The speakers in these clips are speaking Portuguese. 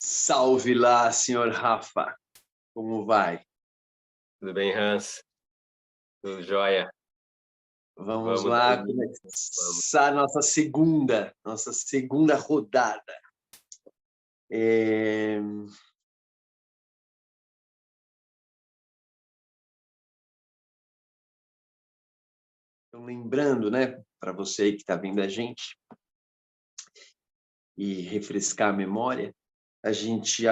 Salve lá, senhor Rafa. Como vai? Tudo bem, Hans? Tudo jóia? Vamos Vamos lá daí, vamos. começar nossa segunda rodada. É... Então, lembrando, né, para você que está vendo a gente e refrescar a memória, a gente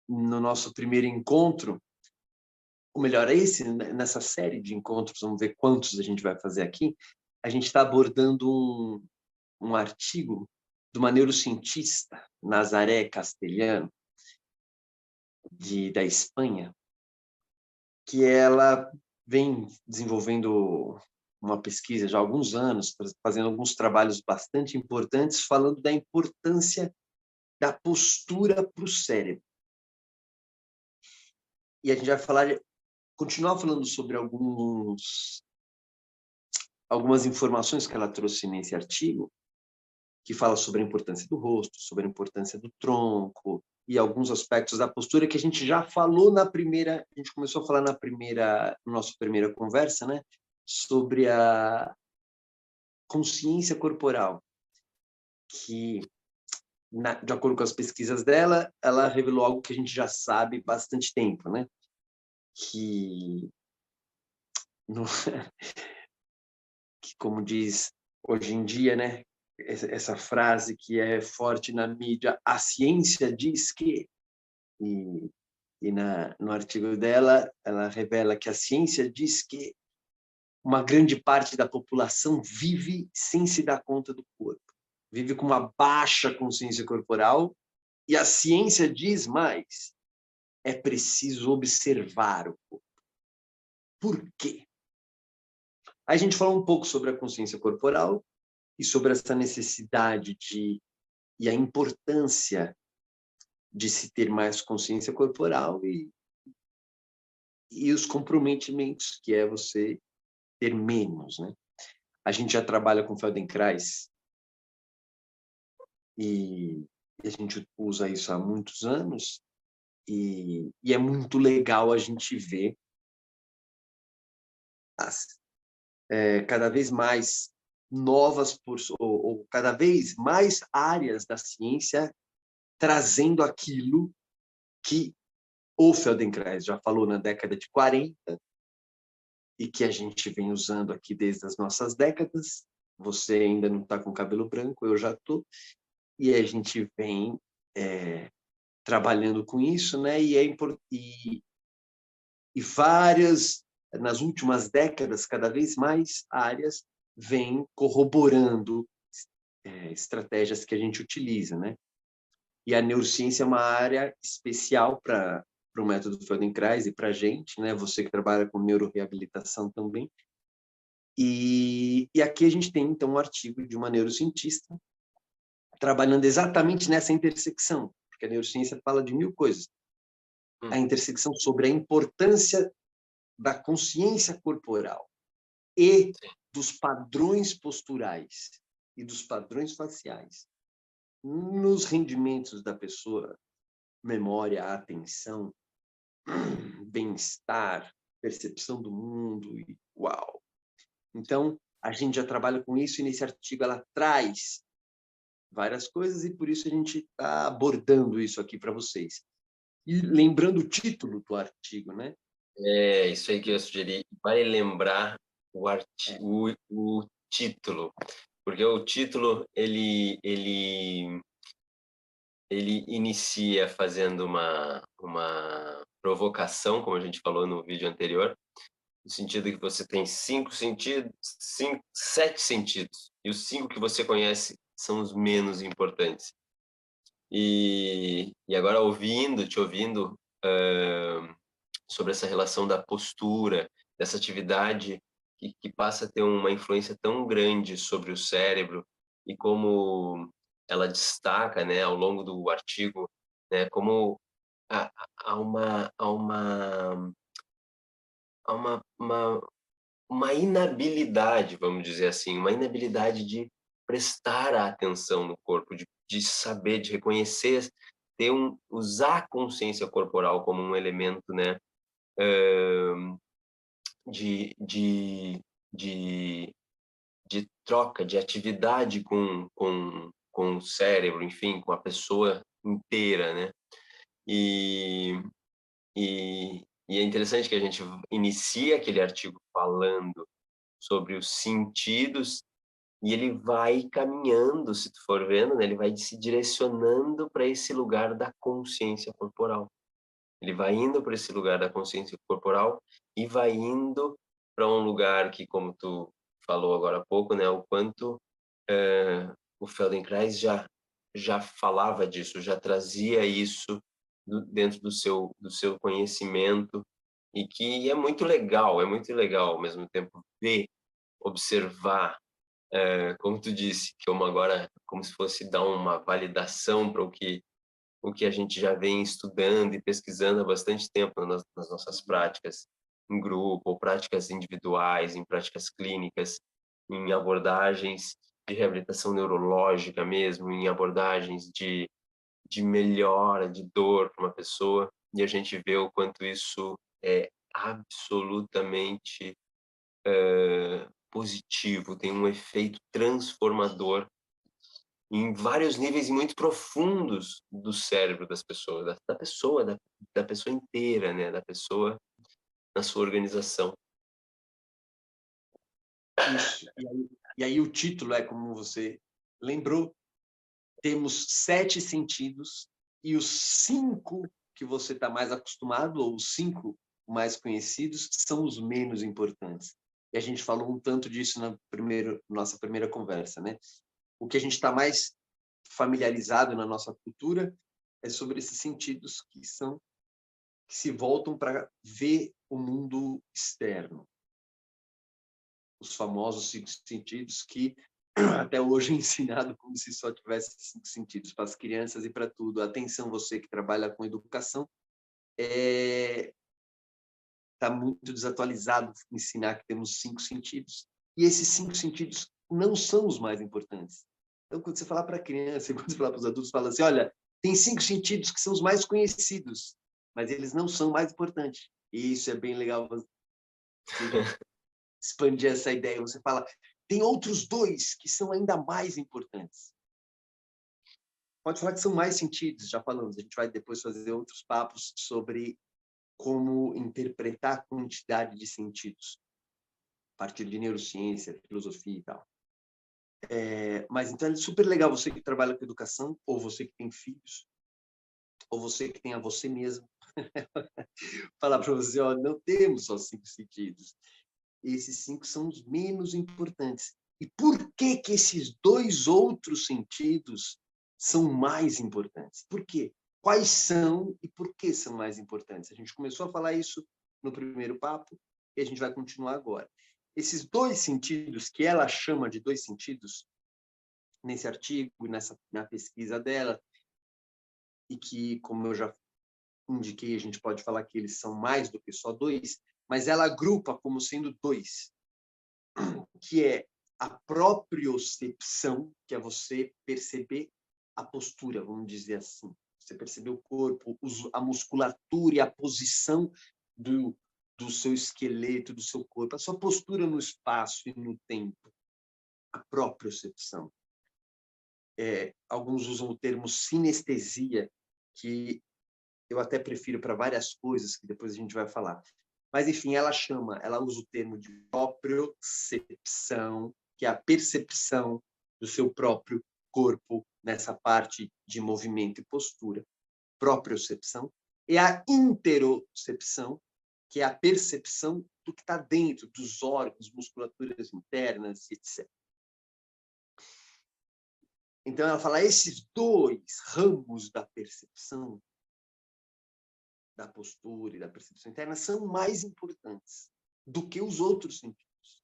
no nosso primeiro encontro, ou melhor, nessa série de encontros, vamos ver quantos a gente vai fazer aqui, a gente está abordando um artigo de uma neurocientista, Nazaré Castellano, da Espanha, que ela vem desenvolvendo uma pesquisa já há alguns anos, fazendo alguns trabalhos bastante importantes, falando da importância da postura para o cérebro. E a gente vai continuar falando sobre algumas informações que ela trouxe nesse artigo, que fala sobre a importância do rosto, sobre a importância do tronco e alguns aspectos da postura que a gente já falou a gente começou a falar na nossa primeira conversa, né, sobre a consciência corporal, que, de acordo com as pesquisas dela, ela revelou algo que a gente já sabe há bastante tempo, né, que, no, que como diz hoje em dia, né, essa frase que é forte na mídia, a ciência diz que, no artigo dela, ela revela que a ciência diz que uma grande parte da população vive sem se dar conta do corpo, vive com uma baixa consciência corporal, e a ciência diz mais, é preciso observar o corpo. Por quê? A gente falou um pouco sobre a consciência corporal e sobre essa necessidade e a importância de se ter mais consciência corporal e os comprometimentos, que é você ter menos, né? A gente já trabalha com Feldenkrais e a gente usa isso há muitos anos e é muito legal a gente ver cada vez mais ou cada vez mais áreas da ciência trazendo aquilo que o Feldenkrais já falou na década de 40 e que a gente vem usando aqui desde as nossas décadas. Você ainda não está com cabelo branco, eu já estou. E a gente vem trabalhando com isso, né? E nas últimas décadas, cada vez mais áreas vêm corroborando estratégias que a gente utiliza, né? E a neurociência é uma área especial para o método Feldenkrais e para a gente, né? Você que trabalha com neuroreabilitação também. E aqui a gente tem, então, um artigo de uma neurocientista trabalhando exatamente nessa intersecção, porque a neurociência fala de 1000 coisas. A intersecção sobre a importância da consciência corporal e dos padrões posturais e dos padrões faciais nos rendimentos da pessoa, memória, atenção, bem-estar, percepção do mundo, e uau! Então, a gente já trabalha com isso e nesse artigo ela traz várias coisas e por isso a gente está abordando isso aqui para vocês. E lembrando o título do artigo, né? É isso aí que eu sugeri. Vai lembrar o título, porque o título ele inicia fazendo uma provocação, como a gente falou no vídeo anterior, no sentido que você tem 7 sentidos, e os 5 que você conhece são os menos importantes. E agora te ouvindo sobre essa relação da postura, dessa atividade que passa a ter uma influência tão grande sobre o cérebro, e como ela destaca, né, ao longo do artigo, né, como há uma inabilidade, vamos dizer assim, uma inabilidade de prestar a atenção no corpo, de saber, de reconhecer usar a consciência corporal como um elemento, né, de, de, de, de troca, de atividade com o cérebro, enfim, com a pessoa inteira, né? E é interessante que a gente inicia aquele artigo falando sobre os sentidos e ele vai caminhando, se tu for vendo, né? Ele vai se direcionando para esse lugar da consciência corporal. Ele vai indo para esse lugar da consciência corporal e vai indo para um lugar que, como tu falou agora há pouco, né? O quanto o Feldenkrais já falava disso, já trazia isso dentro do seu conhecimento, e que é muito legal ao mesmo tempo ver, observar, como tu disse, que uma agora como se fosse dar uma validação para o que a gente já vem estudando e pesquisando há bastante tempo nas nossas práticas em grupo, ou práticas individuais, em práticas clínicas, em abordagens de reabilitação neurológica mesmo, em abordagens de melhora de dor para uma pessoa, e a gente vê o quanto isso é absolutamente positivo, tem um efeito transformador em vários níveis e muito profundos do cérebro das pessoas, da pessoa inteira, né, da pessoa na sua organização. Isso. E aí o título é, como você lembrou, temos 7 sentidos e os 5 que você está mais acostumado, ou os 5 mais conhecidos, são os menos importantes. E a gente falou um tanto disso na nossa primeira conversa, né? O que a gente está mais familiarizado na nossa cultura é sobre esses sentidos que se voltam para ver o mundo externo. Os famosos 5 sentidos que até hoje é ensinado como se só tivesse 5 sentidos para as crianças e para tudo. Atenção, você que trabalha com educação, está muito desatualizado ensinar que temos 5 sentidos. E esses 5 sentidos não são os mais importantes. Então, quando você falar para a criança, quando você falar para os adultos, fala assim, olha, tem 5 sentidos que são os mais conhecidos, mas eles não são mais importantes. E isso é bem legal você expandir essa ideia. Você fala, tem outros 2 que são ainda mais importantes. Pode falar que são mais sentidos, já falamos. A gente vai depois fazer outros papos sobre como interpretar a quantidade de sentidos, a partir de neurociência, filosofia e tal. Mas então é super legal você que trabalha com educação, ou você que tem filhos, ou você que tem a você mesmo, falar para você, ó, não temos só 5 sentidos. Esses 5 são os menos importantes. E por que que esses 2 outros sentidos são mais importantes? Por quê? Quais são e por que são mais importantes? A gente começou a falar isso no primeiro papo e a gente vai continuar agora. Esses 2 sentidos, que ela chama de 2 sentidos, nesse artigo, na pesquisa dela, e que, como eu já indiquei, a gente pode falar que eles são mais do que só 2, mas ela agrupa como sendo 2, que é a propriocepção, que é você perceber a postura, vamos dizer assim. Você perceber o corpo, a musculatura e a posição do seu esqueleto, do seu corpo, a sua postura no espaço e no tempo. A propriocepção. Alguns usam o termo sinestesia, que eu até prefiro para várias coisas, que depois a gente vai falar. Mas, enfim, ela usa o termo de propriocepção, que é a percepção do seu próprio corpo nessa parte de movimento e postura. Propriocepção. E a interocepção, que é a percepção do que está dentro, dos órgãos, musculaturas internas, etc. Então, ela fala, esses 2 ramos da percepção, da postura e da percepção interna, são mais importantes do que os outros sentidos.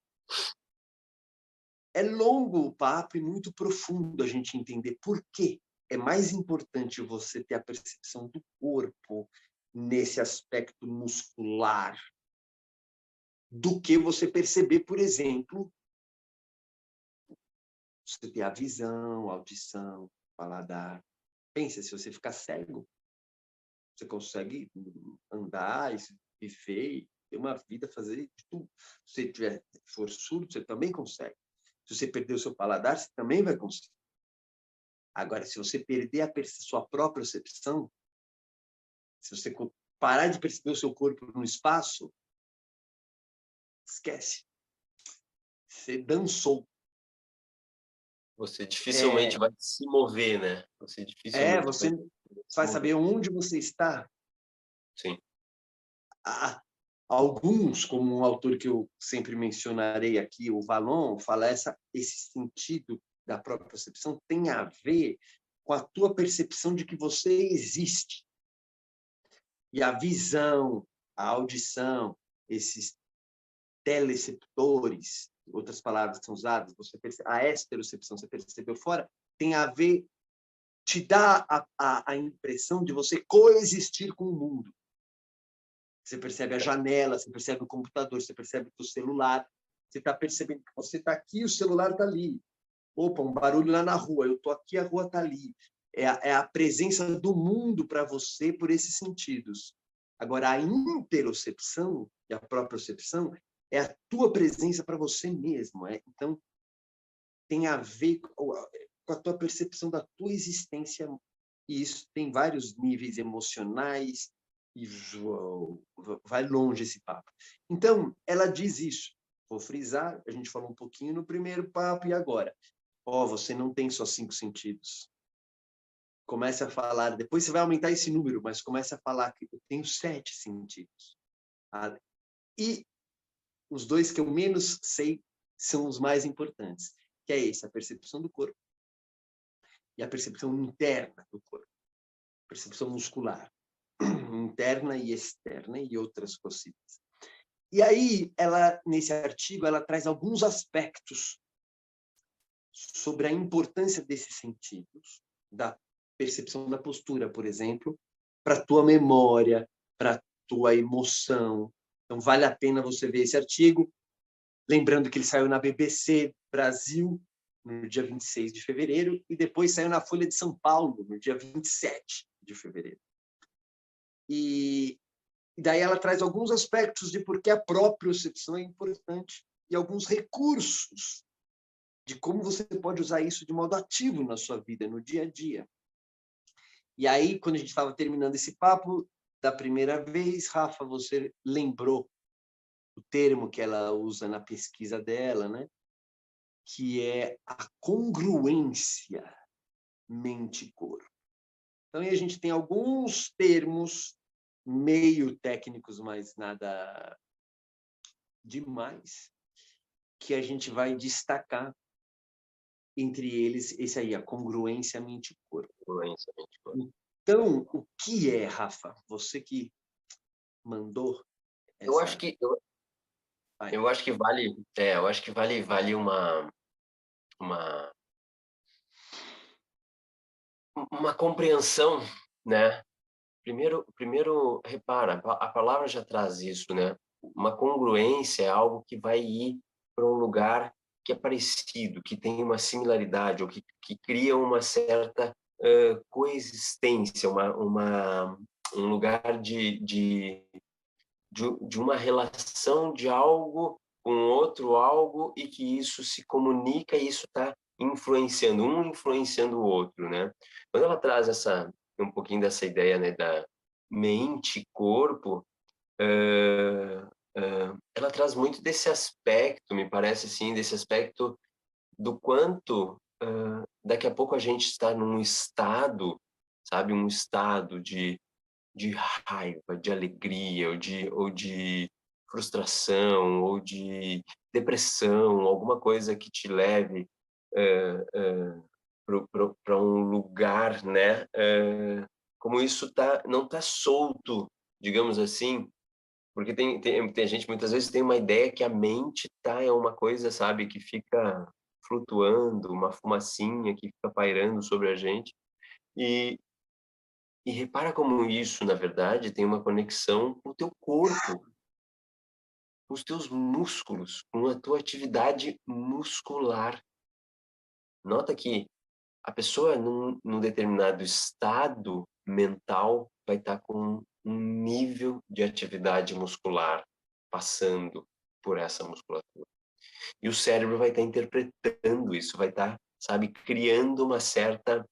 É longo o papo e muito profundo a gente entender por quê é mais importante você ter a percepção do corpo nesse aspecto muscular do que você perceber, por exemplo, você ter a visão, a audição, o paladar. Pensa, se você ficar cego, você consegue andar, viver, ter uma vida, fazer tudo. Se você for surdo, você também consegue. Se você perder o seu paladar, você também vai conseguir. Agora, se você perder a sua própria percepção, se você parar de perceber o seu corpo no espaço, esquece. Você dançou. Você dificilmente vai se mover, né? Você dificilmente Você vai se vai mover. saber onde você está. Sim. Alguns, como um autor que eu sempre mencionarei aqui, o Vallon, fala esse sentido da própria percepção tem a ver com a tua percepção de que você existe. E a visão, a audição, esses teleceptores, outras palavras que são usadas, a esterocepção, você percebeu fora, tem a ver, te dá a impressão de você coexistir com o mundo. Você percebe a janela, você percebe o computador, você percebe o celular, você está percebendo que você está aqui, o celular está ali. Opa, um barulho lá na rua, eu estou aqui, a rua está ali. É a presença do mundo para você por esses sentidos. Agora, a interocepção, e a propriocepção, é a tua presença para você mesmo. Então, tem a ver com a tua percepção da tua existência, e isso tem vários níveis emocionais, e vai longe esse papo. Então, ela diz isso. Vou frisar, a gente falou um pouquinho no primeiro papo e agora. Você não tem só 5 sentidos. Comece a falar, depois você vai aumentar esse número, mas comece a falar que eu tenho 7 sentidos. E os 2 que eu menos sei são os mais importantes, que é esse, a percepção do corpo e a percepção interna do corpo, percepção muscular, interna e externa e outras cositas. E aí, nesse artigo, ela traz alguns aspectos sobre a importância desses sentidos, da percepção da postura, por exemplo, para a tua memória, para a tua emoção. Então, vale a pena você ver esse artigo, lembrando que ele saiu na BBC Brasil, no dia 26 de fevereiro, e depois saiu na Folha de São Paulo, no dia 27 de fevereiro. E daí ela traz alguns aspectos de por que a propriocepção é importante e alguns recursos de como você pode usar isso de modo ativo na sua vida, no dia a dia. E aí, quando a gente estava terminando esse papo, da primeira vez, Rafa, você lembrou o termo que ela usa na pesquisa dela, né? Que é a congruência mente-corpo. Então, aí a gente tem alguns termos meio técnicos, mas nada demais, que a gente vai destacar. Entre eles, esse aí, a congruência mente-corpo. Então, o que é, Rafa? Você que mandou essa... Eu acho que vale uma compreensão, né? Primeiro, repara, a palavra já traz isso, né? Uma congruência é algo que vai ir para um lugar que é parecido, que tem uma similaridade, ou que cria uma certa coexistência, um lugar de uma relação de algo com outro algo, e que isso se comunica e isso está influenciando, um influenciando o outro, né? Quando ela traz um pouquinho dessa ideia, né, da mente-corpo, ela traz muito desse aspecto, me parece assim, desse aspecto do quanto daqui a pouco a gente está num estado, sabe, um estado de raiva, de alegria, ou de frustração, ou de depressão, alguma coisa que te leve para um lugar, né? Como isso não tá solto, digamos assim, porque tem gente muitas vezes tem uma ideia que a mente é uma coisa, sabe, que fica flutuando, uma fumacinha que fica pairando sobre a gente, e repara como isso, na verdade, tem uma conexão com o teu corpo, com os teus músculos, com a tua atividade muscular. Nota que a pessoa num determinado estado mental vai estar com um nível de atividade muscular passando por essa musculatura. E o cérebro vai estar interpretando isso, vai estar, sabe, criando uma certa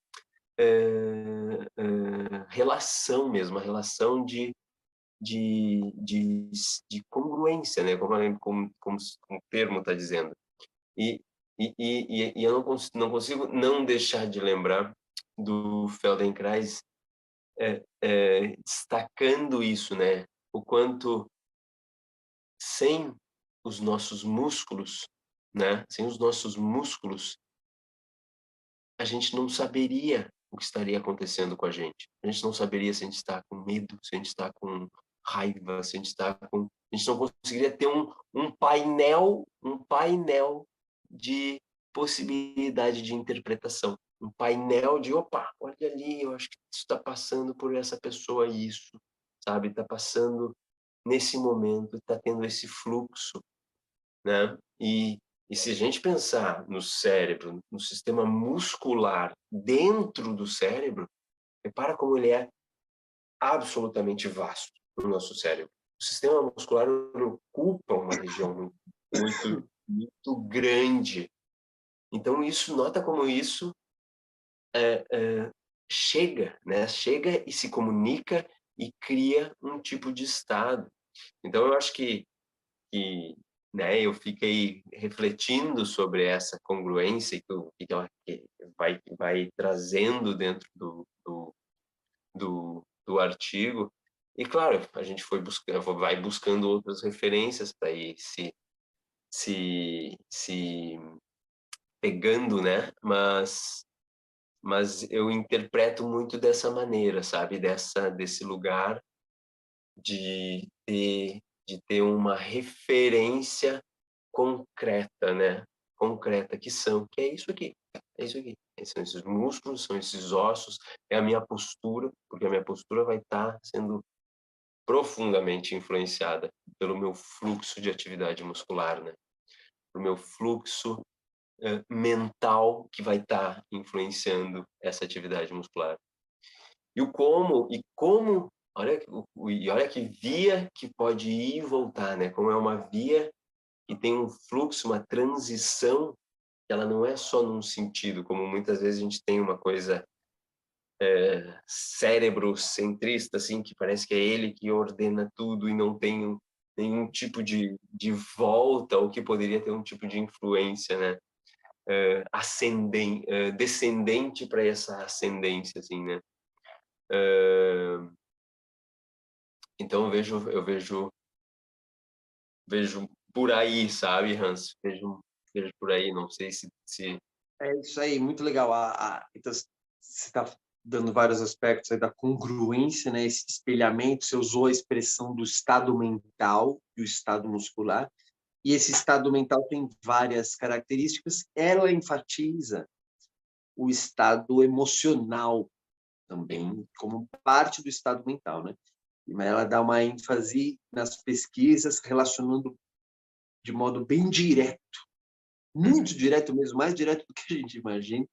relação mesmo, uma relação de congruência, né? Como o termo está dizendo. E eu não consigo não deixar de lembrar do Feldenkrais destacando isso, né? O quanto sem os nossos músculos, né? Sem os nossos músculos, a gente não saberia o que estaria acontecendo com a gente. A gente não saberia se a gente está com medo, se a gente está com raiva, se a gente está com... A gente não conseguiria ter um painel de possibilidade de interpretação. Um painel de, opa, olha ali, eu acho que isso está passando por essa pessoa isso, sabe? Está passando nesse momento, está tendo esse fluxo, né? E se a gente pensar no cérebro, no sistema muscular dentro do cérebro, repara como ele é absolutamente vasto no nosso cérebro. O sistema muscular ocupa uma região muito grande. Então, nota como isso chega, né? Chega e se comunica e cria um tipo de estado. Então, eu acho que né, eu fiquei refletindo sobre essa congruência que ela vai trazendo dentro do artigo. E, claro, a gente vai buscando outras referências para ir se pegando, né? Mas eu interpreto muito dessa maneira, sabe? Desse lugar de ter uma referência concreta, né? Concreta, que é isso aqui, é isso aqui. São esses músculos, são esses ossos, é a minha postura, porque a minha postura vai estar sendo profundamente influenciada pelo meu fluxo de atividade muscular, né? Pelo meu fluxo mental que vai estar influenciando essa atividade muscular. E olha que via que pode ir e voltar, né? Como é uma via que tem um fluxo, uma transição, que ela não é só num sentido, como muitas vezes a gente tem uma coisa cérebro-centrista, assim, que parece que é ele que ordena tudo e não tem nenhum tipo de volta, ou que poderia ter um tipo de influência, né? Descendente para essa ascendência, assim, né? Então eu vejo por aí, sabe, Hans? Vejo por aí, não sei se... É isso aí, muito legal. Então, você está dando vários aspectos aí da congruência, né? Esse espelhamento, você usou a expressão do estado mental e o estado muscular, e esse estado mental tem várias características. Ela enfatiza o estado emocional também, como parte do estado mental, né? Mas ela dá uma ênfase nas pesquisas relacionando de modo bem direto, muito direto mesmo, mais direto do que a gente imagina,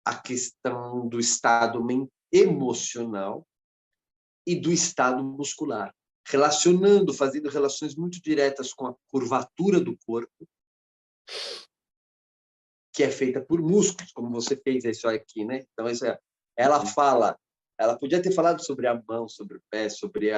a questão do estado emocional e do estado muscular, fazendo relações muito diretas com a curvatura do corpo, que é feita por músculos, como você fez isso aqui, né? Então, ela podia ter falado sobre a mão, sobre o pé, sobre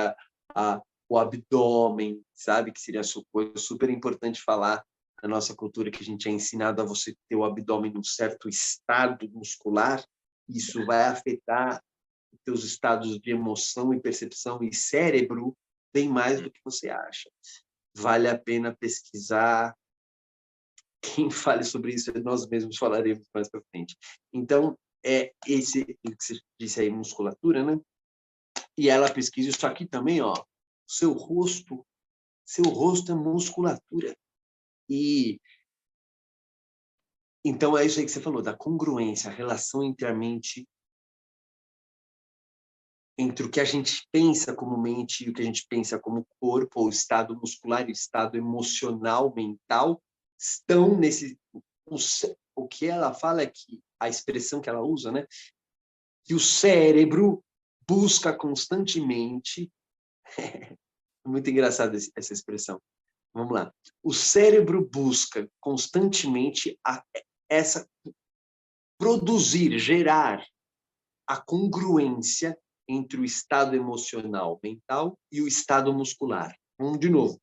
o abdômen, sabe? Que seria super importante falar na nossa cultura, que a gente é ensinado a você ter o abdômen num certo estado muscular. Isso vai afetar os teus estados de emoção e percepção e cérebro bem mais do que você acha. Vale a pena pesquisar. Quem fale sobre isso, nós mesmos falaremos mais para frente. Então, esse que você disse aí, musculatura, né? E ela pesquisa isso aqui também, ó. Seu rosto é musculatura. E então é isso aí que você falou, da congruência, a relação entre a mente, entre o que a gente pensa como mente e o que a gente pensa como corpo, ou estado muscular e estado emocional, mental, estão o que ela fala é que a expressão que ela usa, né, que o cérebro busca constantemente, muito engraçada essa expressão. Vamos lá. O cérebro busca constantemente essa produzir, gerar a congruência entre o estado emocional, mental e o estado muscular. Vamos de novo.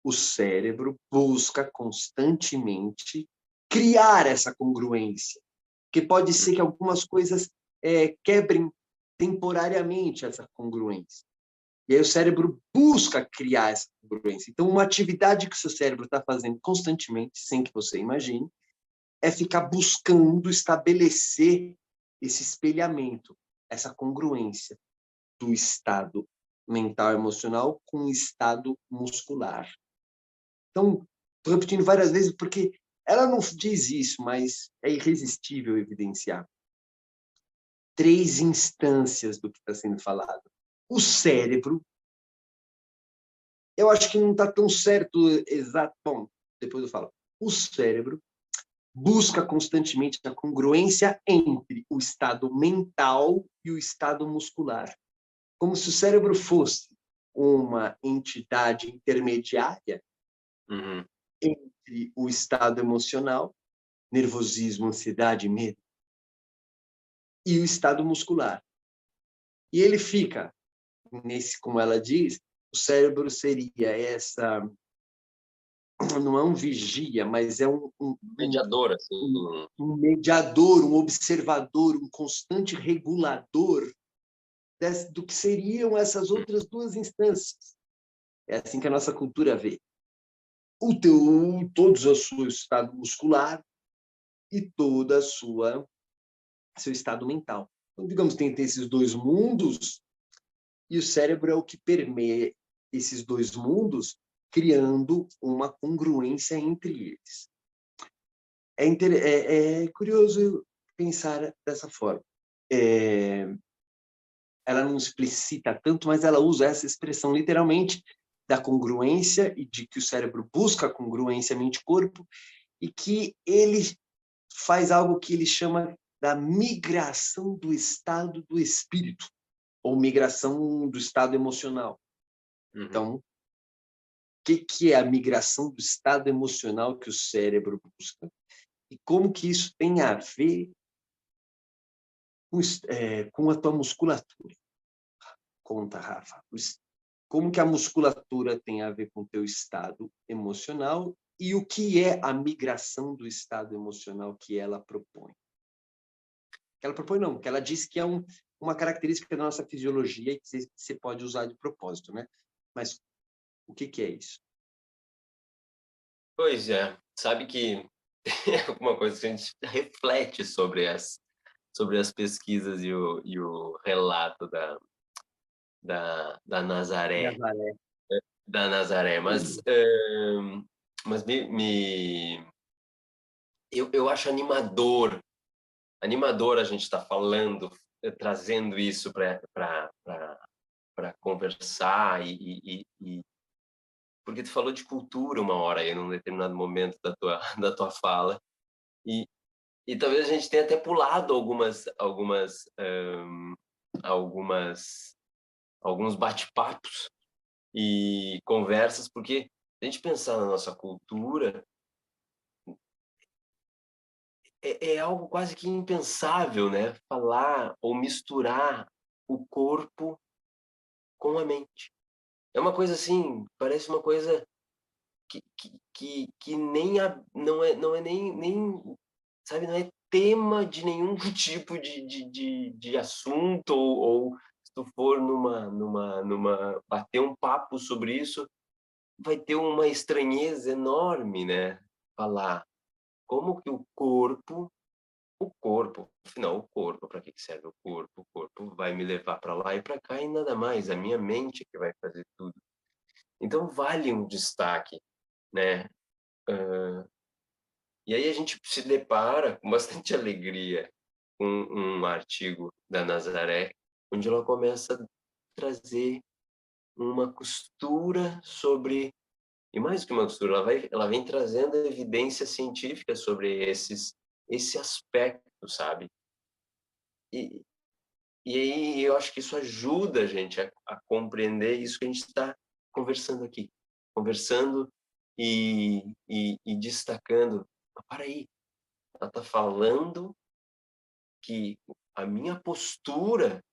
O cérebro busca constantemente criar essa congruência, porque pode ser que algumas coisas quebrem temporariamente essa congruência. E aí o cérebro busca criar essa congruência. Então, uma atividade que o seu cérebro está fazendo constantemente, sem que você imagine, é ficar buscando estabelecer esse espelhamento, essa congruência do estado mental e emocional com o estado muscular. Então, estou repetindo várias vezes porque ela não diz isso, mas é irresistível evidenciar 3 instâncias do que está sendo falado. O cérebro, eu acho que não está tão certo exato. Bom, depois eu falo. O cérebro busca constantemente a congruência entre o estado mental e o estado muscular. Como se o cérebro fosse uma entidade intermediária entre o estado emocional, nervosismo, ansiedade, medo, e o estado muscular. E ele fica, como ela diz, o cérebro seria essa, não é um vigia, mas é Mediador, assim. um mediador, um observador, um constante regulador do que seriam essas outras 2 instâncias. É assim que a nossa cultura vê. Todo o seu estado muscular e todo seu estado mental. Então, digamos, tem esses 2 mundos e o cérebro é o que permeia esses 2 mundos, criando uma congruência entre eles. É curioso pensar dessa forma. Ela não explicita tanto, mas ela usa essa expressão literalmente da congruência e de que o cérebro busca a congruência mente-corpo e que ele faz algo que ele chama da migração do estado do espírito ou migração do estado emocional. Então, o que é a migração do estado emocional que o cérebro busca? E como que isso tem a ver com a tua musculatura? Conta, Rafa. Como que a musculatura tem a ver com o teu estado emocional e o que é a migração do estado emocional que ela propõe? Que ela propõe não, que ela diz que é uma característica da nossa fisiologia e que você pode usar de propósito, né? Mas o que é isso? Pois é, sabe que é alguma coisa que a gente reflete sobre as pesquisas e o relato da Nazaré, Nazaré. mas eu acho animador a gente estar falando, trazendo isso para conversar porque tu falou de cultura uma hora aí, num determinado momento da tua fala, e talvez a gente tenha até pulado alguns bate-papos e conversas, porque se a gente pensar na nossa cultura, é algo quase que impensável, né? Falar ou misturar o corpo com a mente. É uma coisa assim, parece uma coisa que nem não é nem sabe, não é tema de nenhum tipo de assunto ou se tu for numa bater um papo sobre isso, vai ter uma estranheza enorme, né? Falar como que afinal, o corpo, para que serve o corpo? O corpo vai me levar para lá e para cá e nada mais, a minha mente que vai fazer tudo. Então vale um destaque, né? E aí a gente se depara com bastante alegria com um artigo da Nazaré, onde ela começa a trazer uma costura sobre E mais do que uma costura, ela vem trazendo evidência científica sobre esse aspecto, sabe? E, e aí eu acho que isso ajuda a gente a compreender isso que a gente está conversando aqui. Conversando e destacando. Mas para aí, ela está falando que a minha postura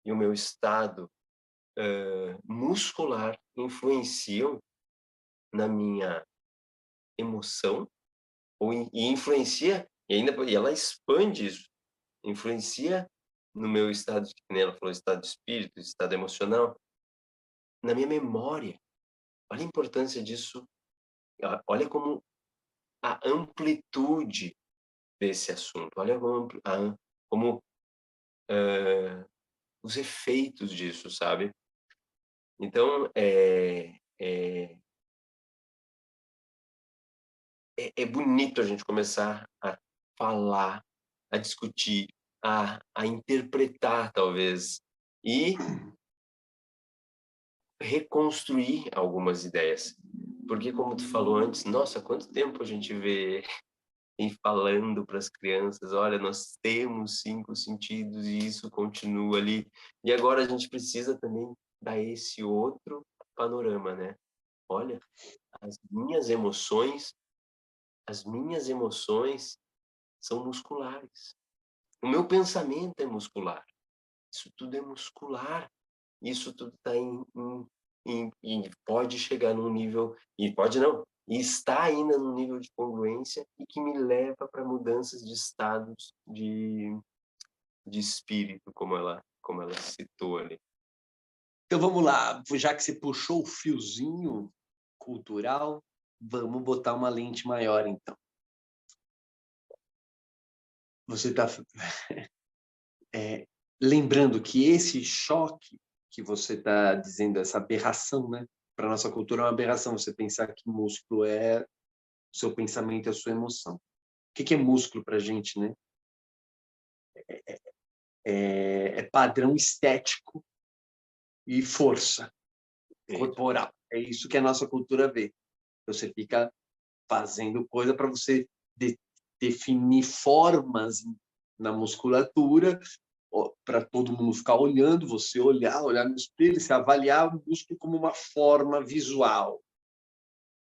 e o meu estado muscular influenciam na minha emoção e influencia e ela expande isso, influencia no meu estado, que nem ela falou, estado de espírito, estado emocional, na minha memória. Olha a importância disso, olha como a amplitude desse assunto, olha como os efeitos disso, sabe? Então, é bonito a gente começar a falar, a discutir, a interpretar, talvez, e reconstruir algumas ideias. Porque, como tu falou antes, nossa, quanto tempo a gente vê em falando para as crianças, olha, nós temos 5 sentidos e isso continua ali. E agora a gente precisa também dar esse outro panorama, né? Olha, as minhas emoções são musculares. O meu pensamento é muscular. Isso tudo é muscular. Isso tudo está e pode chegar num nível, e pode não, e está ainda num nível de congruência e que me leva para mudanças de estados de espírito, como ela citou ali. Então vamos lá, já que você puxou o fiozinho cultural, vamos botar uma lente maior, então. Você está lembrando que esse choque que você está dizendo, essa aberração, né? Para nossa cultura é uma aberração você pensar que músculo é o seu pensamento, é a sua emoção. O que é músculo para a gente, né? É padrão estético e força corporal. É isso que a nossa cultura vê. Você fica fazendo coisa para você definir formas na musculatura, para todo mundo ficar olhando, você olhar no espelho, se avaliar o músculo como uma forma visual.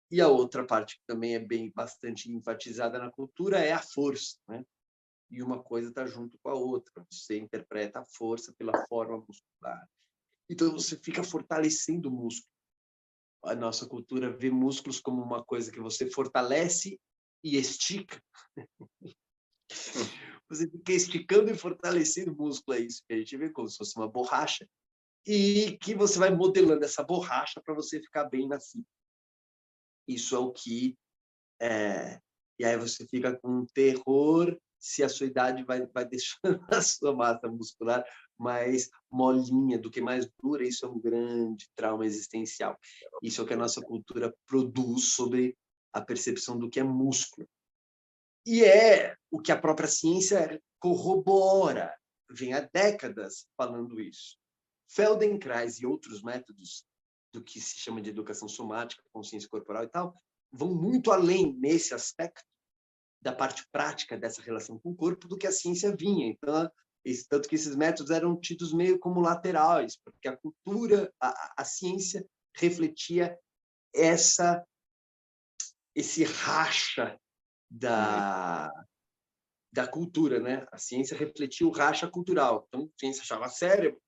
E a outra parte que também é bastante enfatizada na cultura é a força, né? E uma coisa está junto com a outra. Você interpreta a força pela forma muscular. Então você fica fortalecendo o músculo. A nossa cultura vê músculos como uma coisa que você fortalece e estica. Você fica esticando e fortalecendo o músculo, é isso que a gente vê como se fosse uma borracha, e que você vai modelando essa borracha para você ficar bem na fita. Isso é o que... E aí você fica com um terror se a sua idade vai deixando a sua massa muscular mais molinha, do que mais dura. Isso é um grande trauma existencial. Isso é o que a nossa cultura produz sobre a percepção do que é músculo. E é o que a própria ciência corrobora, vem há décadas falando isso. Feldenkrais e outros métodos do que se chama de educação somática, consciência corporal e tal, vão muito além nesse aspecto da parte prática dessa relação com o corpo do que a ciência vinha. Então, tanto que esses métodos eram tidos meio como laterais, porque a cultura, a ciência refletia esse racha da cultura, né? A ciência refletia o racha cultural. Então, a ciência achava cérebro,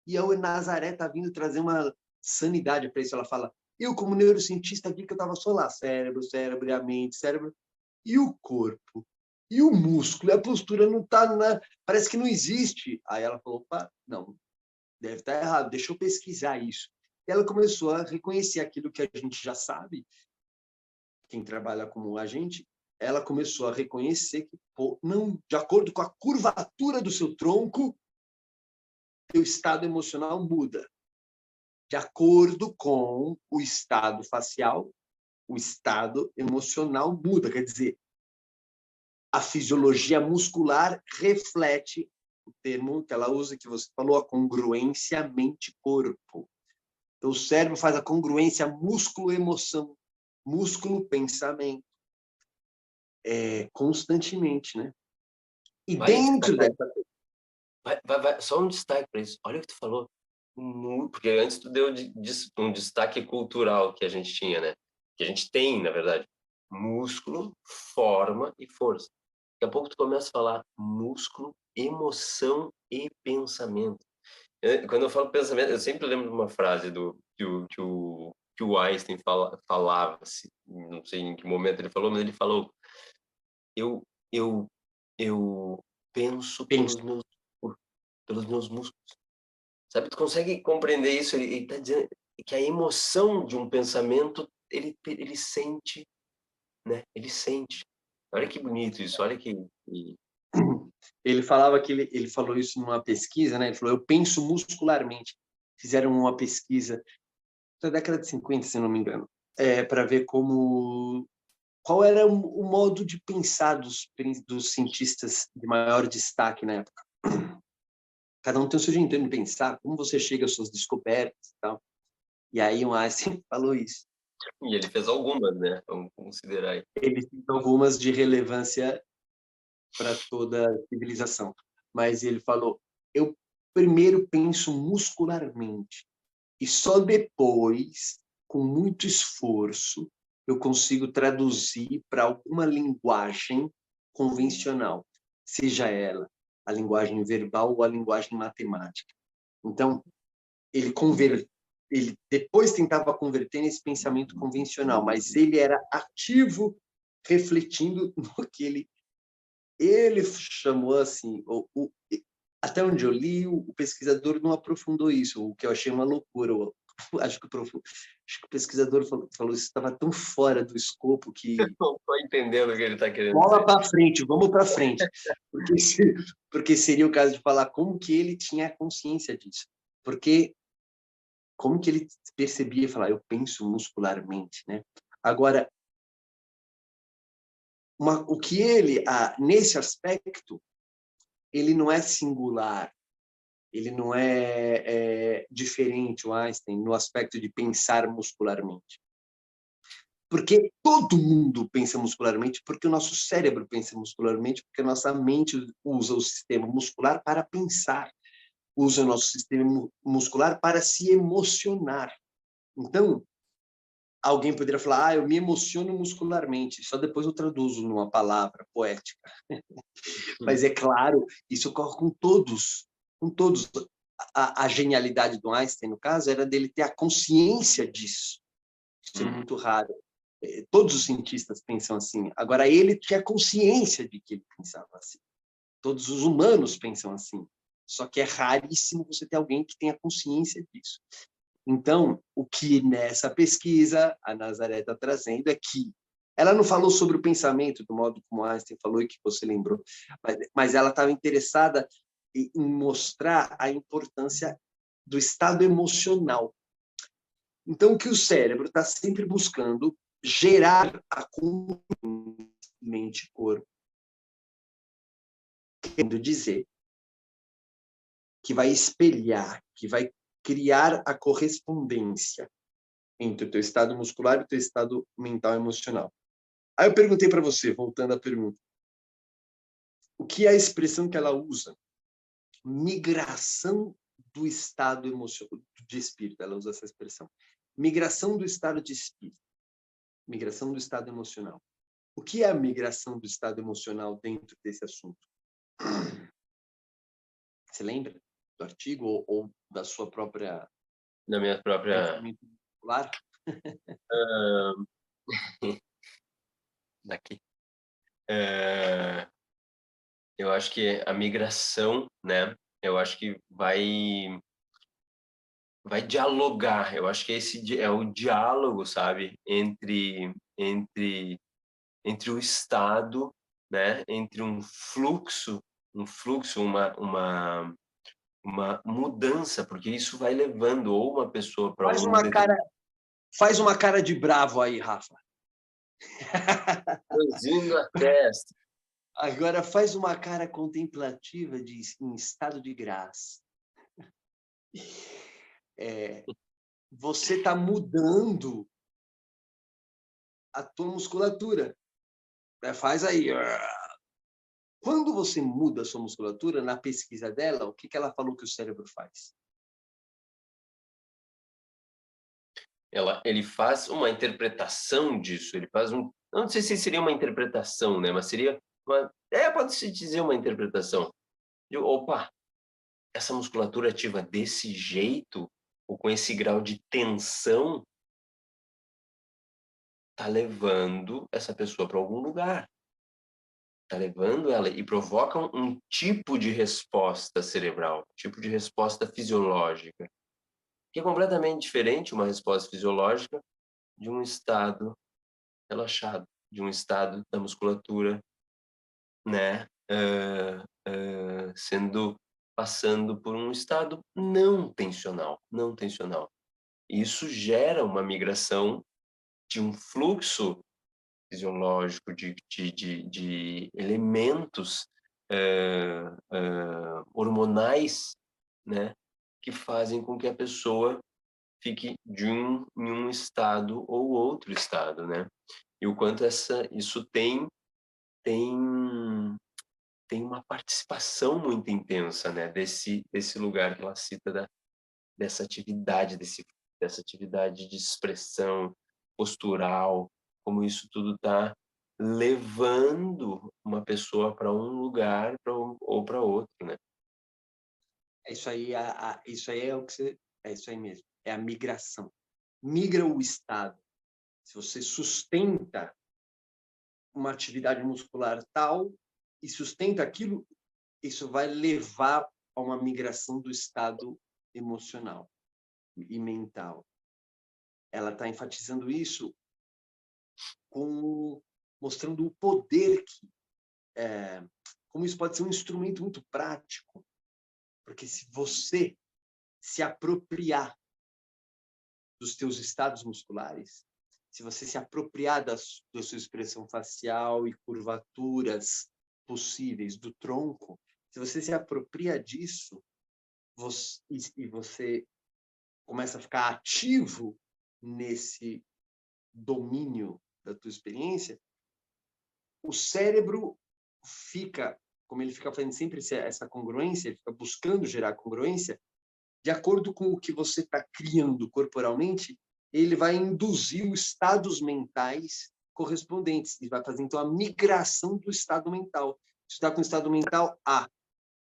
e a Nazaré está vindo trazer uma sanidade para isso. Ela fala, eu, como neurocientista, vi que eu estava só lá, cérebro, e a mente, cérebro, e o corpo, e o músculo, e a postura não está, parece que não existe. Aí ela falou, opa, não, deve estar errado, deixa eu pesquisar isso. E ela começou a reconhecer aquilo que a gente já sabe, quem trabalha como agente, ela começou a reconhecer que, não, de acordo com a curvatura do seu tronco, o estado emocional muda. De acordo com o estado facial, o estado emocional muda. Quer dizer, a fisiologia muscular reflete o termo que ela usa, que você falou, a congruência mente-corpo. Então, o cérebro faz a congruência músculo-emoção. músculo, pensamento, constantemente, né? E Vai dentro destacar, dessa... só um destaque para isso. Olha o que tu falou. Porque antes tu deu um destaque cultural que a gente tinha, né? Que a gente tem, na verdade. Músculo, forma e força. Daqui a pouco tu começa a falar músculo, emoção e pensamento. Quando eu falo pensamento, eu sempre lembro de uma frase que o Einstein falava, assim, não sei em que momento ele falou, mas ele falou: eu eu eu penso Pensa. pelos meus músculos. Sabe, tu consegue compreender isso? Ele tá dizendo que a emoção de um pensamento ele sente, né? Ele sente. Olha que bonito isso, olha que... Ele falava que ele falou isso numa pesquisa, né? Ele falou, eu penso muscularmente. Fizeram uma pesquisa da década de 50, se não me engano, para ver qual era o modo de pensar dos cientistas de maior destaque na época. Cada um tem o seu jeito de pensar, como você chega às suas descobertas e tal. E aí o Einstein falou isso. E ele fez algumas, né? Vamos considerar aí. Ele citou algumas de relevância para toda a civilização. Mas ele falou, eu primeiro penso muscularmente e só depois, com muito esforço, eu consigo traduzir para alguma linguagem convencional, seja ela a linguagem verbal ou a linguagem matemática. Então, ele depois tentava converter nesse pensamento convencional, mas ele era ativo, refletindo no que ele chamou assim, até onde eu li, o pesquisador não aprofundou isso, o que eu achei uma loucura. Acho que o pesquisador falou isso estava tão fora do escopo que... Não estou entendendo o que ele está querendo Bola dizer. para frente, vamos para frente. Porque seria o caso de falar como que ele tinha consciência disso. Porque como que ele percebia e falar, eu penso muscularmente, né? Agora, o que ele, nesse aspecto, ele não é singular, ele não é diferente, o Einstein, no aspecto de pensar muscularmente. Porque todo mundo pensa muscularmente, porque o nosso cérebro pensa muscularmente, porque a nossa mente usa o sistema muscular para pensar, usa o nosso sistema muscular para se emocionar. Então, alguém poderia falar, eu me emociono muscularmente, só depois eu traduzo numa palavra poética. Mas é claro, isso ocorre com todos, com todos. A genialidade do Einstein, no caso, era dele ter a consciência disso. Isso é muito raro. Todos os cientistas pensam assim. Agora, ele tinha consciência de que ele pensava assim. Todos os humanos pensam assim. Só que é raríssimo você ter alguém que tenha consciência disso. Então, o que nessa pesquisa a Nazaré está trazendo é que ela não falou sobre o pensamento do modo como Einstein falou e que você lembrou, mas ela estava interessada em mostrar a importância do estado emocional. Então, que o cérebro está sempre buscando gerar a mente-corpo, querendo dizer que vai espelhar, que vai criar a correspondência entre o teu estado muscular e o teu estado mental e emocional. Aí eu perguntei para você, voltando à pergunta, o que é a expressão que ela usa? Migração do estado emocional, de espírito, ela usa essa expressão. Migração do estado de espírito, migração do estado emocional. O que é a migração do estado emocional dentro desse assunto? Você lembra do artigo ou da sua própria Na minha própria... pensamento muscular? Daqui. Eu acho que a migração, né? Eu acho que vai dialogar. Eu acho que esse é o diálogo, sabe, entre o estado, né? Entre um fluxo, uma mudança, porque isso vai levando ou uma pessoa para Faz um uma cara, faz uma cara de bravo aí, Rafa. franzindo a testa. Agora faz uma cara contemplativa em estado de graça. Você está mudando a tua musculatura. Faz aí. Quando você muda a sua musculatura, na pesquisa dela, o que ela falou que o cérebro faz? Ele faz uma interpretação disso, ele faz um... Não sei se seria uma interpretação, né? Mas seria uma... pode-se dizer uma interpretação. Opa, essa musculatura ativa desse jeito, ou com esse grau de tensão, tá levando essa pessoa para algum lugar. Tá levando ela e provoca um tipo de resposta cerebral, tipo de resposta fisiológica, que é completamente diferente uma resposta fisiológica de um estado relaxado, de um estado da musculatura, né, passando por um estado não tensional, não tensional. Isso gera uma migração de um fluxo fisiológico de elementos hormonais, né, que fazem com que a pessoa fique em um estado ou outro estado, né? E o quanto isso tem tem uma participação muito intensa, né, desse lugar que ela cita dessa atividade, dessa atividade de expressão postural, como isso tudo está levando uma pessoa para um lugar ou para outro, né? Isso aí, isso aí é o que você... É isso aí mesmo. É a migração. Migra o estado. Se você sustenta uma atividade muscular tal e sustenta aquilo, isso vai levar a uma migração do estado emocional e mental. Ela está enfatizando isso mostrando o poder como isso pode ser um instrumento muito prático, porque se você se apropriar dos teus estados musculares, se você se apropriar da sua expressão facial e curvaturas possíveis do tronco, se você se apropria disso, você começa a ficar ativo nesse domínio da tua experiência, o cérebro fica, como ele fica fazendo sempre essa congruência, ele fica buscando gerar congruência, de acordo com o que você está criando corporalmente, ele vai induzir os estados mentais correspondentes, e vai fazer, então, a migração do estado mental. Você está com o estado mental A,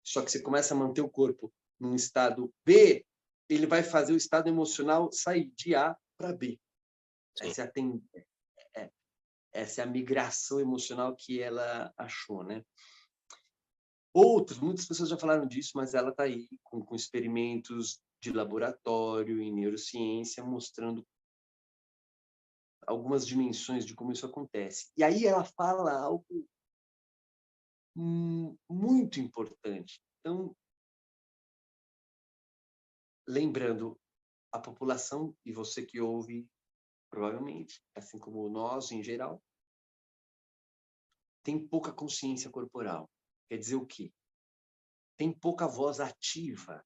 só que você começa a manter o corpo num estado B, ele vai fazer o estado emocional sair de A para B. Essa é a migração emocional que ela achou, né? Muitas pessoas já falaram disso, mas ela está aí com experimentos de laboratório em neurociência, mostrando algumas dimensões de como isso acontece. E aí ela fala algo muito importante. Então, lembrando, a população, e você que ouve, provavelmente, assim como nós em geral, tem pouca consciência corporal. Quer dizer o quê? Tem pouca voz ativa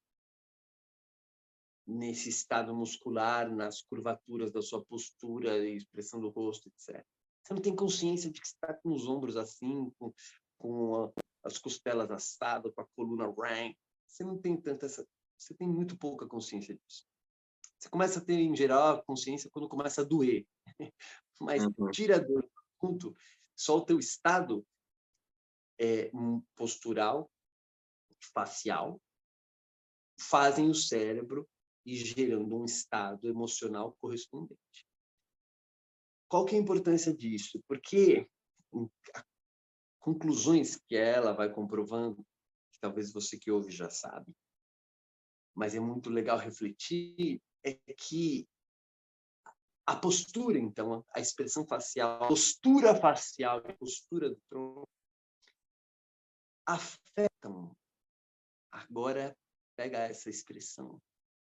nesse estado muscular, nas curvaturas da sua postura e expressão do rosto, etc. Você não tem consciência de que você está com os ombros assim, com as costelas assadas, com a coluna rank. Você não tem tanta essa... Você tem muito pouca consciência disso. Você começa a ter, em geral, a consciência quando começa a doer. Mas tira a dor junto, só o teu estado postural, facial, fazem o cérebro e gerando um estado emocional correspondente. Qual que é a importância disso? Porque conclusões que ela vai comprovando, que talvez você que ouve já sabe, mas é muito legal refletir, é que a postura, então, a expressão facial, a postura facial e a postura do tronco afetam, agora pega essa expressão,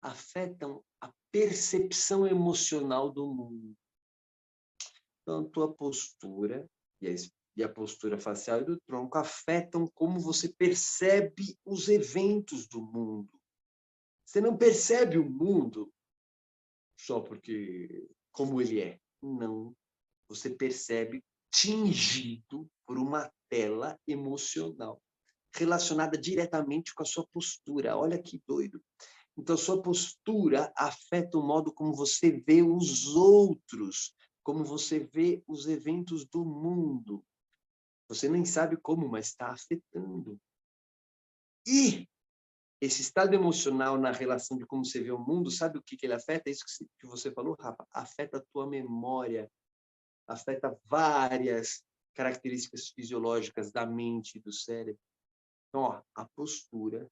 afetam a percepção emocional do mundo. Tanto a postura e a postura facial e do tronco afetam como você percebe os eventos do mundo. Você não percebe o mundo só porque como ele é. Não. você percebe tingido por uma tela emocional relacionada diretamente com a sua postura. Olha que doido. Então, sua postura afeta o modo como você vê os outros, como você vê os eventos do mundo. Você nem sabe como, mas está afetando. E esse estado emocional na relação de como você vê o mundo, sabe o que ele afeta? É isso que você falou, Rafa. Afeta a tua memória, afeta várias características fisiológicas da mente e do cérebro. Então, ó, a postura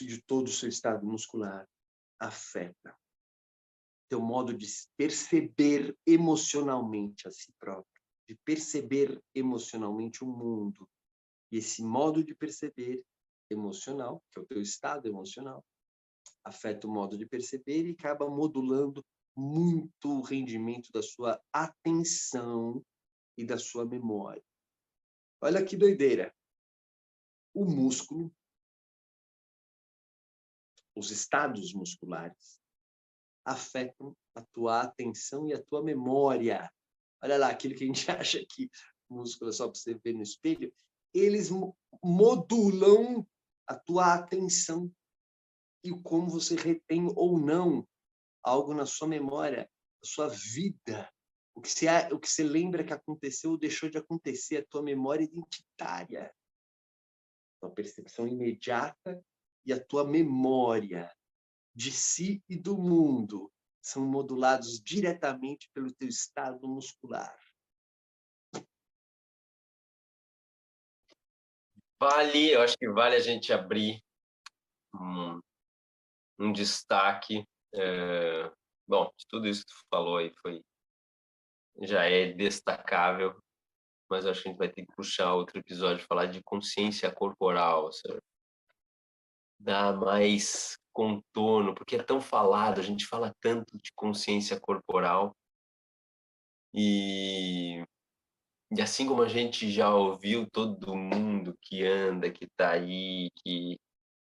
de todo o seu estado muscular afeta teu modo de perceber emocionalmente a si próprio, de perceber emocionalmente o mundo. E esse modo de perceber emocional, que é o teu estado emocional, afeta o modo de perceber e acaba modulando muito o rendimento da sua atenção e da sua memória. Olha que doideira. O músculo, os estados musculares, afetam a tua atenção e a tua memória. Olha lá, aquilo que a gente acha que músculo é só para você ver no espelho, eles modulam a tua atenção e como você retém ou não algo na sua memória, a sua vida, o que você lembra que aconteceu ou deixou de acontecer, a tua memória identitária, a tua percepção imediata e a tua memória de si e do mundo são modulados diretamente pelo teu estado muscular. Eu acho que vale a gente abrir um destaque. Bom, de tudo isso que tu falou aí já é destacável, mas eu acho que a gente vai ter que puxar outro episódio, falar de consciência corporal, sabe? Dar mais contorno, porque é tão falado, a gente fala tanto de consciência corporal, e assim como a gente já ouviu todo mundo que anda, que está aí, que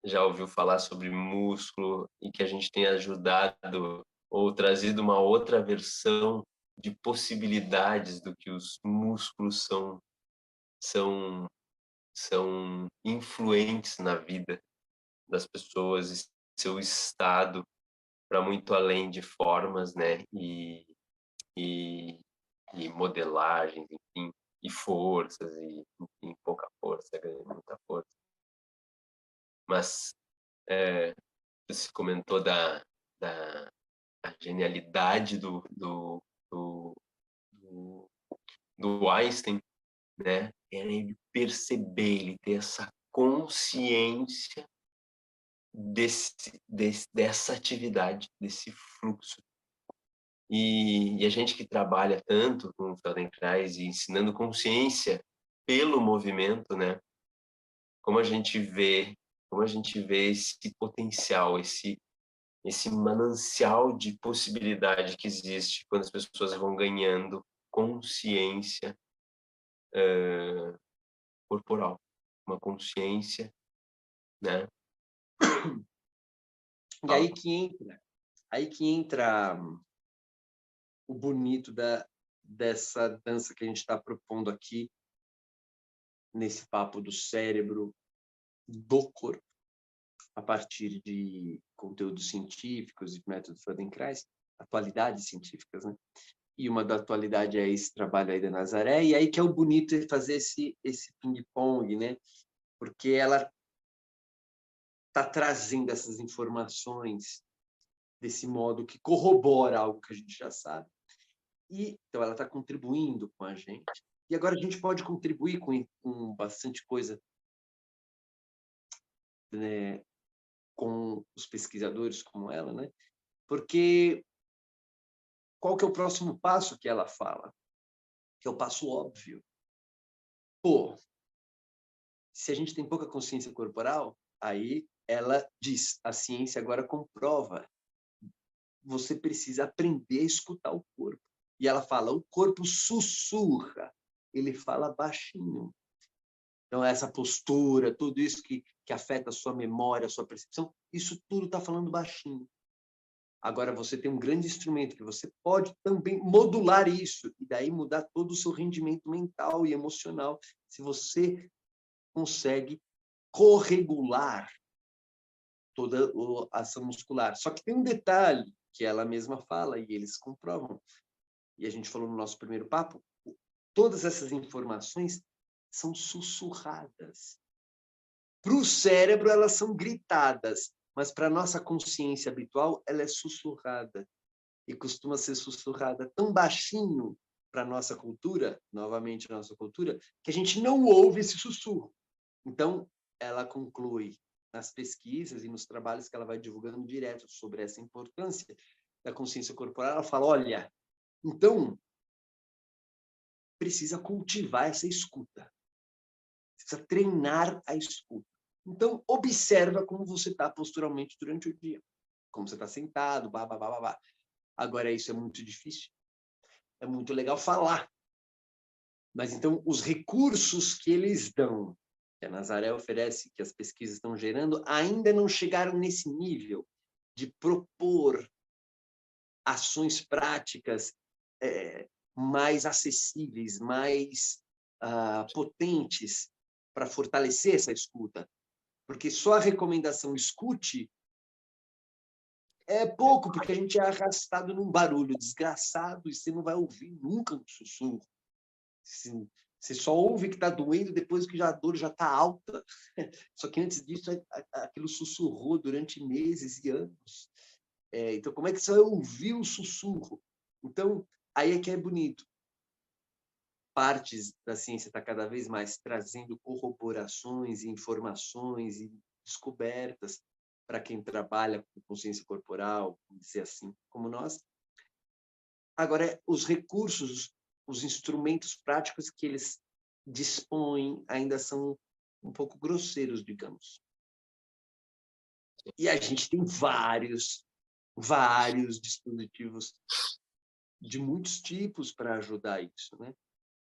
já ouviu falar sobre músculo e que a gente tem ajudado ou trazido uma outra versão de possibilidades do que os músculos são influentes na vida das pessoas e seu estado para muito além de formas, né? E, e modelagens, enfim, e forças, e enfim, pouca força, muita força. Mas você comentou da genialidade do Einstein, né? Era ele perceber, ele ter essa consciência dessa atividade, desse fluxo. E a gente que trabalha tanto com o Feldenkrais e ensinando consciência pelo movimento, né? Como a gente vê esse potencial, esse manancial de possibilidade que existe quando as pessoas vão ganhando consciência corporal, uma consciência, né? E aí que entra o bonito dessa dança que a gente está propondo aqui, nesse papo do cérebro, do corpo, a partir de conteúdos científicos e métodos Feldenkrais, atualidades científicas, né? E uma da atualidade é esse trabalho aí da Nazaré, e aí que é o bonito de fazer esse ping-pong, né? Porque ela está trazendo essas informações desse modo que corrobora algo que a gente já sabe. E então ela está contribuindo com a gente. E agora a gente pode contribuir com bastante coisa, né, com os pesquisadores como ela, né? Porque qual que é o próximo passo que ela fala? Que é o passo óbvio. Pô, se a gente tem pouca consciência corporal, aí ela diz, a ciência agora comprova, você precisa aprender a escutar o corpo. E ela fala, o corpo sussurra, ele fala baixinho. Então, essa postura, tudo isso que afeta a sua memória, a sua percepção, isso tudo está falando baixinho. Agora, você tem um grande instrumento que você pode também modular isso, e daí mudar todo o seu rendimento mental e emocional, se você consegue corregular toda a ação muscular. Só que tem um detalhe que ela mesma fala, e eles comprovam, e a gente falou no nosso primeiro papo, todas essas informações são sussurradas. Para o cérebro, elas são gritadas, mas para a nossa consciência habitual, ela é sussurrada. E costuma ser sussurrada tão baixinho para a nossa cultura, novamente a nossa cultura, que a gente não ouve esse sussurro. Então, ela conclui nas pesquisas e nos trabalhos que ela vai divulgando direto sobre essa importância da consciência corporal, ela fala, olha, então, precisa cultivar essa escuta. Precisa treinar a escuta. Então, observa como você está posturalmente durante o dia. Como você está sentado, babá. Agora, isso é muito difícil. É muito legal falar. Mas, então, os recursos que eles dão, que a Nazaré oferece, que as pesquisas estão gerando, ainda não chegaram nesse nível de propor ações práticas mais acessíveis, mais potentes para fortalecer essa escuta. Porque só a recomendação escute é pouco, porque a gente é arrastado num barulho desgraçado e você não vai ouvir nunca um sussurro. Você só ouve que está doendo depois que a dor já está alta. Só que antes disso, aquilo sussurrou durante meses e anos. Então, como é que você vai ouvir o sussurro? Então, aí é que é bonito. Partes da ciência está cada vez mais trazendo corroborações, informações e descobertas para quem trabalha com consciência corporal, vamos dizer assim, como nós. Agora, os recursos, os instrumentos práticos que eles dispõem ainda são um pouco grosseiros, digamos. E a gente tem vários dispositivos de muitos tipos para ajudar isso, né?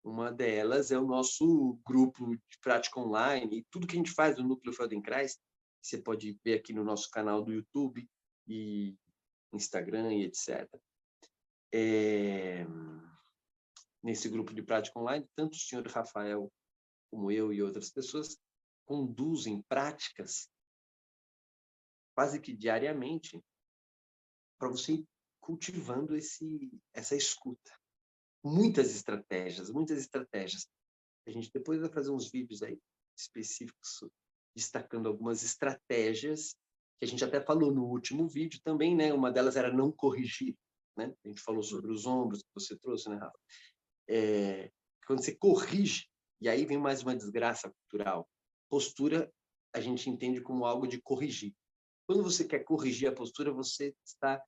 Uma delas é o nosso grupo de prática online, e tudo que a gente faz no Núcleo Feldenkrais, você pode ver aqui no nosso canal do YouTube e Instagram e etc. Nesse grupo de prática online, tanto o senhor Rafael como eu e outras pessoas conduzem práticas quase que diariamente para você ir cultivando essa escuta. Muitas estratégias. A gente depois vai fazer uns vídeos aí específicos destacando algumas estratégias que a gente até falou no último vídeo também, né? Uma delas era não corrigir, né? A gente falou sobre os ombros que você trouxe, né, Rafa? Quando você corrige, e aí vem mais uma desgraça cultural. Postura a gente entende como algo de corrigir. Quando você quer corrigir a postura, você está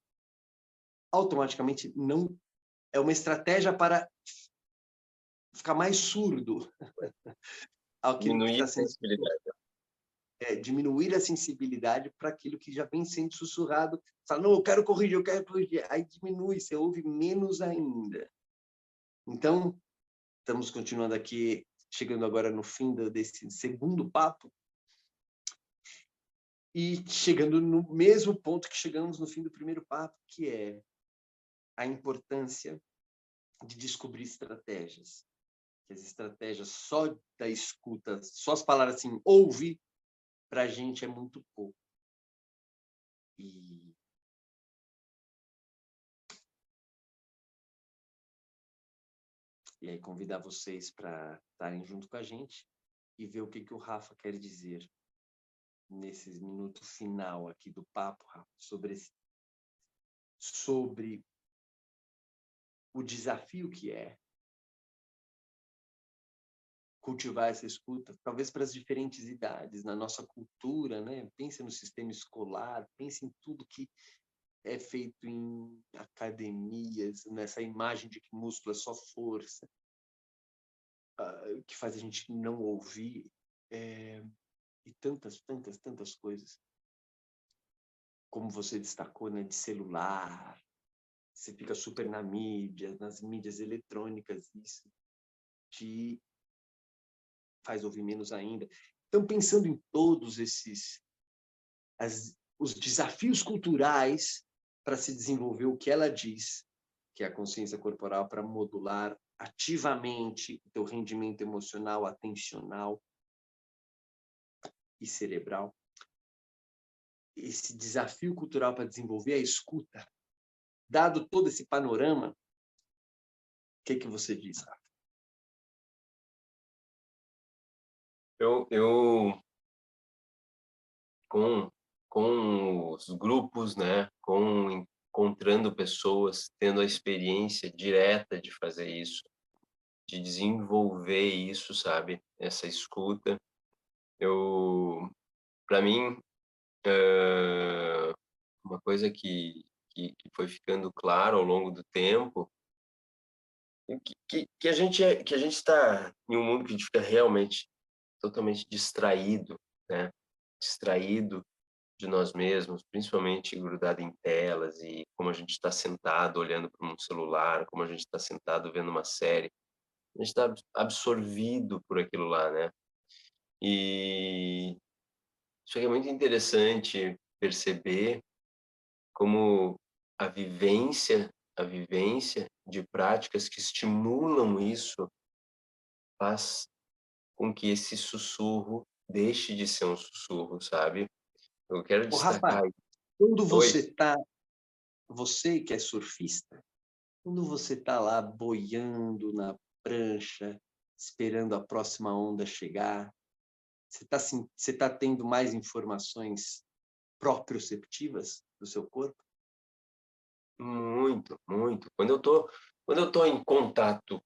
automaticamente não... É uma estratégia para ficar mais surdo aquilo que Diminuir está a sendo... sensibilidade. Diminuir a sensibilidade para aquilo que já vem sendo sussurrado. Fala, não, eu quero corrigir. Aí diminui, você ouve menos ainda. Então, estamos continuando aqui, chegando agora no fim desse segundo papo, e chegando no mesmo ponto que chegamos no fim do primeiro papo, que é a importância de descobrir estratégias. Que as estratégias só da escuta, só as palavras assim, ouve, para a gente é muito pouco. E aí convidar vocês para estarem junto com a gente e ver o que o Rafa quer dizer nesse minuto final aqui do papo, Rafa, sobre o desafio que é cultivar essa escuta, talvez para as diferentes idades, na nossa cultura, né? Pense no sistema escolar, pense em tudo que é feito em academias, nessa imagem de que músculo é só força, que faz a gente não ouvir, e tantas coisas. Como você destacou, né, de celular, você fica super na mídia, nas mídias eletrônicas, isso te faz ouvir menos ainda. Então, pensando em todos os desafios culturais para se desenvolver o que ela diz, que é a consciência corporal, para modular ativamente o teu rendimento emocional, atencional e cerebral. Esse desafio cultural para desenvolver a escuta, dado todo esse panorama, o que você diz, Rafa? Eu com os grupos, né, com encontrando pessoas, tendo a experiência direta de fazer isso, de desenvolver isso, sabe? Essa escuta. Para mim, uma coisa que foi ficando claro ao longo do tempo, que a gente está em um mundo que a gente fica realmente totalmente distraído, né? Distraído de nós mesmos, principalmente grudado em telas e como a gente está sentado olhando para um celular, como a gente está sentado vendo uma série, a gente está absorvido por aquilo lá, né? E isso é muito interessante perceber como a vivência de práticas que estimulam isso faz com que esse sussurro deixe de ser um sussurro, sabe? Eu quero Ô, Rafa, destacar. quando Oi. você que é surfista, quando você está lá boiando na prancha, esperando a próxima onda chegar, você tá tendo mais informações proprioceptivas do seu corpo? Muito, muito. Quando eu tô em contato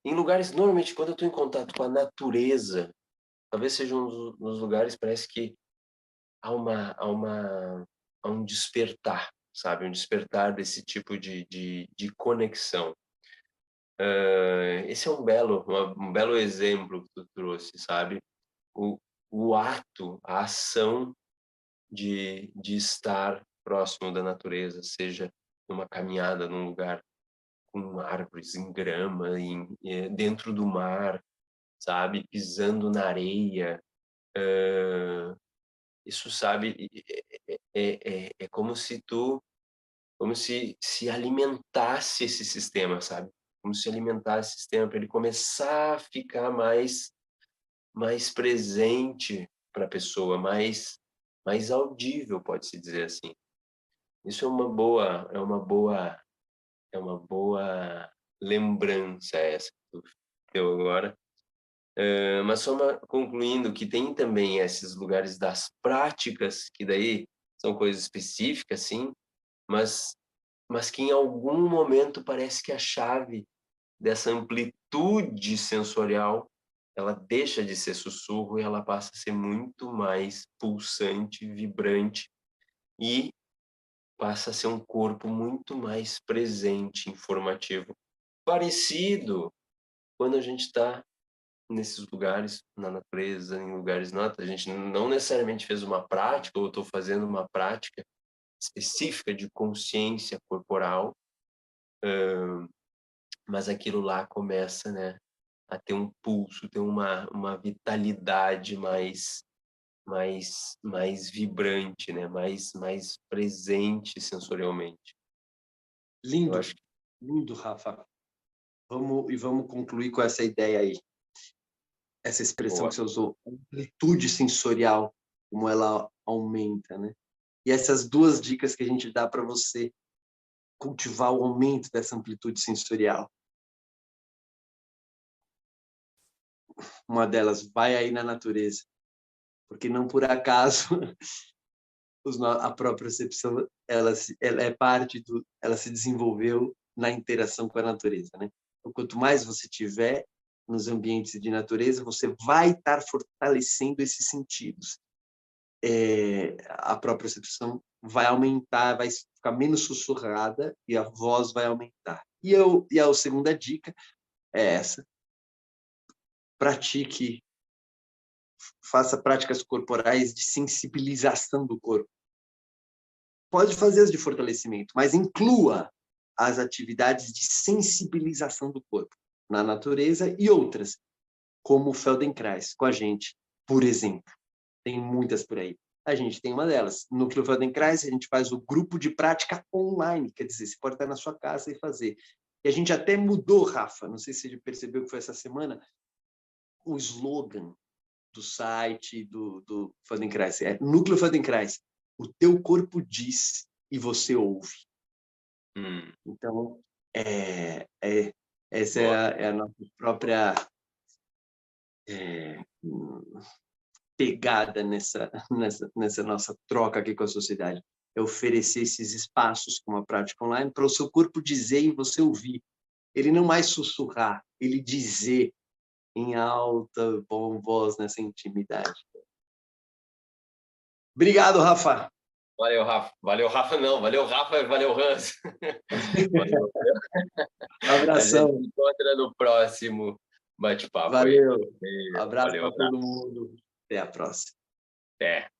em lugares, normalmente quando eu tô em contato com a natureza, talvez seja um dos lugares, parece que há há um despertar, sabe? Um despertar desse tipo de conexão. Esse é um belo exemplo que tu trouxe, sabe? O, o ato, a ação de estar próximo da natureza, seja numa caminhada num lugar com árvores em grama, dentro do mar, sabe, pisando na areia, isso, sabe, é como se alimentasse esse sistema, sabe, como se alimentasse esse sistema para ele começar a ficar mais presente para a pessoa, mais audível, pode-se dizer assim. Isso é uma boa lembrança essa que tu deu agora. Mas só concluindo que tem também esses lugares das práticas, que daí são coisas específicas, sim, mas, mas que em algum momento parece que a chave dessa amplitude sensorial, ela deixa de ser sussurro e ela passa a ser muito mais pulsante, vibrante e passa a ser um corpo muito mais presente, informativo, parecido quando a gente está nesses lugares, na natureza, em lugares a gente não necessariamente fez uma prática, ou estou fazendo uma prática específica de consciência corporal, mas aquilo lá começa, né, a ter um pulso, ter uma vitalidade mais vibrante, né, mais presente sensorialmente. Eu Lindo, acho que lindo, Rafa. Vamos concluir com essa ideia aí. Essa expressão boa. que você usou, amplitude sensorial, como ela aumenta, né? E essas duas dicas que a gente dá para você cultivar o aumento dessa amplitude sensorial. Uma delas, vai aí na natureza, porque não por acaso a própria percepção ela é parte ela se desenvolveu na interação com a natureza, né? Então, quanto mais você tiver nos ambientes de natureza, você vai estar fortalecendo esses sentidos. A própria percepção vai aumentar, vai ficar menos sussurrada e a voz vai aumentar. E a segunda dica é essa: pratique, faça práticas corporais de sensibilização do corpo. Pode fazer as de fortalecimento, mas inclua as atividades de sensibilização do corpo na natureza e outras, como o Feldenkrais com a gente, por exemplo. Tem muitas por aí. a gente tem uma delas. No Núcleo Feldenkrais, a gente faz o grupo de prática online, quer dizer, você pode estar na sua casa e fazer. E a gente até mudou, Rafa, não sei se você percebeu que foi essa semana, o slogan do site do Feldenkrais. É Núcleo Feldenkrais. O teu corpo diz e você ouve. Então, essa é a nossa própria pegada nessa nossa troca aqui com a sociedade. É oferecer esses espaços com uma prática online para o seu corpo dizer e você ouvir. Ele não mais sussurrar, ele dizer em alta, bom voz nessa intimidade. Obrigado, Rafa. Valeu, Rafa. Valeu, Rafa, não. Valeu, Rafa. Valeu, Hans. Valeu. Abração. A gente se encontra no próximo bate-papo. Valeu. Aí. Abraço Valeu, para todo mundo. Até a próxima. Até.